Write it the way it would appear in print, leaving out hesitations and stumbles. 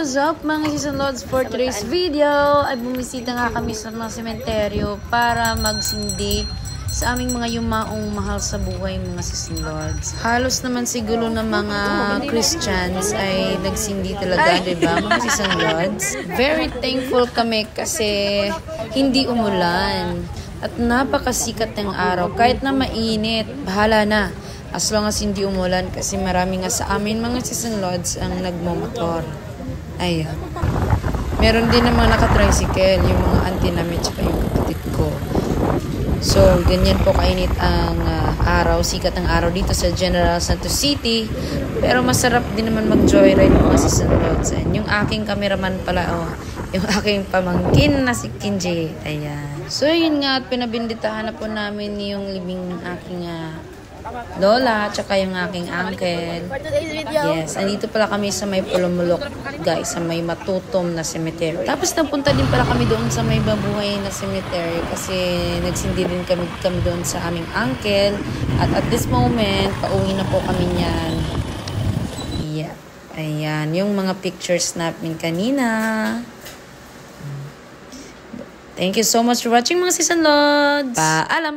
What's up mga Season Lords? For today's video ay bumisita nga kami sa mga sementeryo para magsindi sa aming mga yumaong mahal sa buhay mga Season Lords. Halos naman siguro ng mga Christians ay nagsindi talaga, diba mga Season Lords? Very thankful kami kasi hindi umulan at napakasikat ng araw. Kahit na mainit, bahala na. As long as hindi umulan kasi marami nga sa amin mga Season Lords ang nagmomotor. Ayan. Meron din namang naka-tricycle, yung mga auntie namin tsaka yung kapatid ko. So, ganyan po kainit ang araw, sikat ang araw dito sa General Santos City. Pero masarap din naman mag-joyride mga Season Lords. Yung aking cameraman pala, yung aking pamangkin na si Kinji. Ayan. So, yun nga at pinabinditahan na po namin yung libing ng aking lola, tsaka yung aking uncle. Yes, andito pala kami sa may Pulumulok, guys, sa may Matutom na cemetery. Tapos napunta din pala kami doon sa may Babuhay na cemetery kasi nagsindi din kami doon sa aming uncle. At this moment, pauwi na po kami niyan. Yeah. Ayan, yung mga pictures namin kanina. Thank you so much for watching mga Season Lords. Paalam!